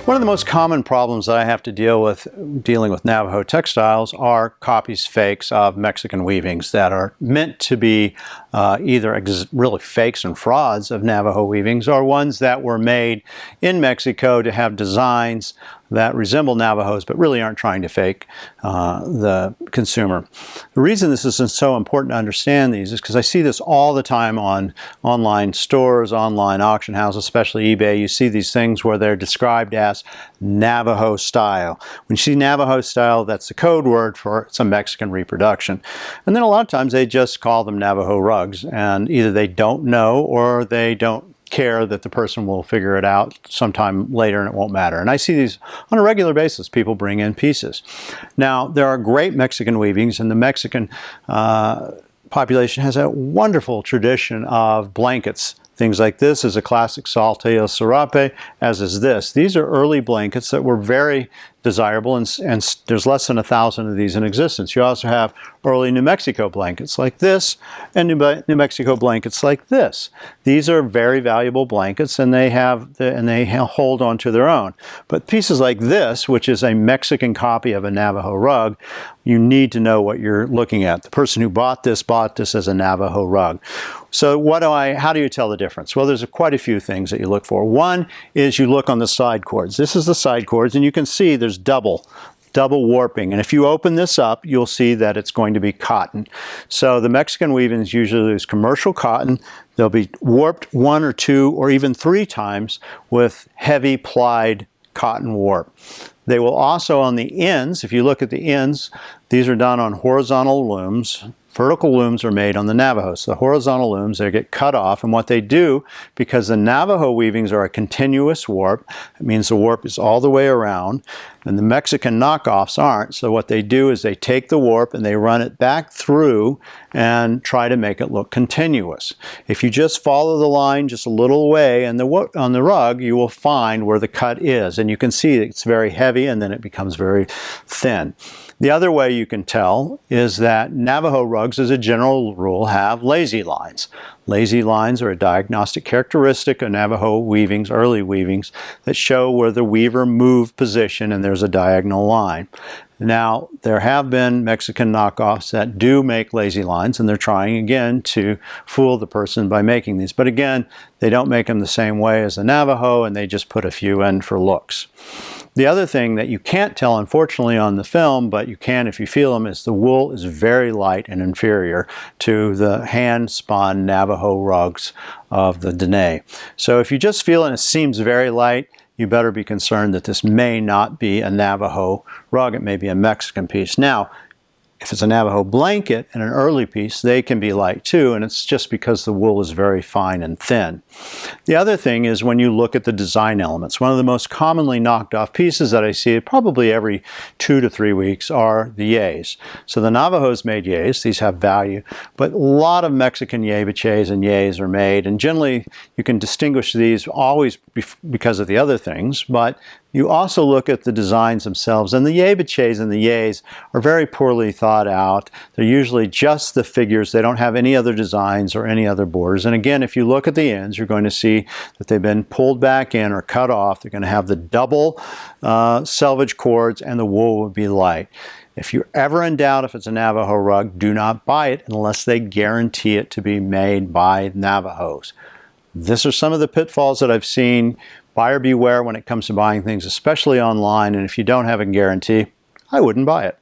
One of the most common problems that I have to deal with dealing with Navajo textiles are copies, fakes of Mexican weavings that are meant to be either really fakes and frauds of Navajo weavings, or ones that were made in Mexico to have designs that resemble Navajos but really aren't trying to fake the consumer. The reason this is so important to understand these is because I see this all the time on online stores, online auction houses, especially eBay. You see these things where they're described as Navajo style. When you see Navajo style, that's the code word for some Mexican reproduction. And then a lot of times they just call them Navajo rugs, and either they don't know or they don't care that the person will figure it out sometime later and it won't matter. And I see these on a regular basis. People bring in pieces. Now, there are great Mexican weavings, and the Mexican population has a wonderful tradition of blankets. Things like this is a classic salteo serape, as is this. These are early blankets that were very desirable, and there's less than 1,000 of these in existence. You also have early New Mexico blankets like this, and New Mexico blankets like this. These are very valuable blankets, and they hold on to their own. But pieces like this, which is a Mexican copy of a Navajo rug, you need to know what you're looking at. The person who bought this as a Navajo rug. So how do you tell the difference? Well, there's quite a few things that you look for. One is you look on the side cords. This is the side cords, and you can see there's double warping. And if you open this up, you'll see that it's going to be cotton. So the Mexican weavings usually use commercial cotton. They'll be warped 1 or 2 or even 3 times with heavy plied cotton warp. They will also, on the ends, if you look at the ends, these are done on horizontal looms. Vertical looms are made on the Navajos. The horizontal looms, they get cut off, and what they do, because the Navajo weavings are a continuous warp, it means the warp is all the way around, and the Mexican knockoffs aren't. So what they do is they take the warp and they run it back through and try to make it look continuous. If you just follow the line just a little way on the rug, you will find where the cut is, and you can see it's very heavy and then it becomes very thin. The other way you can tell is that Navajo rugs, as a general rule, have lazy lines. Lazy lines are a diagnostic characteristic of Navajo weavings, early weavings, that show where the weaver moved position and there's a diagonal line. Now, there have been Mexican knockoffs that do make lazy lines, and they're trying again to fool the person by making these. But again, they don't make them the same way as the Navajo, and they just put a few in for looks. The other thing that you can't tell, unfortunately, on the film, but you can if you feel them, is the wool is very light and inferior to the hand-spun Navajo rugs of the Dene. So if you just feel it and it seems very light, you better be concerned that this may not be a Navajo rug. It may be a Mexican piece. Now, if it's a Navajo blanket and an early piece, they can be light too, and it's just because the wool is very fine and thin. The other thing is when you look at the design elements. One of the most commonly knocked off pieces that I see probably every 2 to 3 weeks are the Yeis. So the Navajos made Yeis. These have value, but a lot of Mexican Yebiches and Yeis are made, and generally you can distinguish these always because of the other things, but you also look at the designs themselves, and the Yebiches and the Yeis are very poorly thought out. They're usually just the figures. They don't have any other designs or any other borders. And again, if you look at the ends, you're going to see that they've been pulled back in or cut off. They're going to have the double selvage cords, and the wool will be light. If you're ever in doubt if it's a Navajo rug, do not buy it unless they guarantee it to be made by Navajos. These are some of the pitfalls that I've seen. Buyer beware when it comes to buying things, especially online, and if you don't have a guarantee, I wouldn't buy it.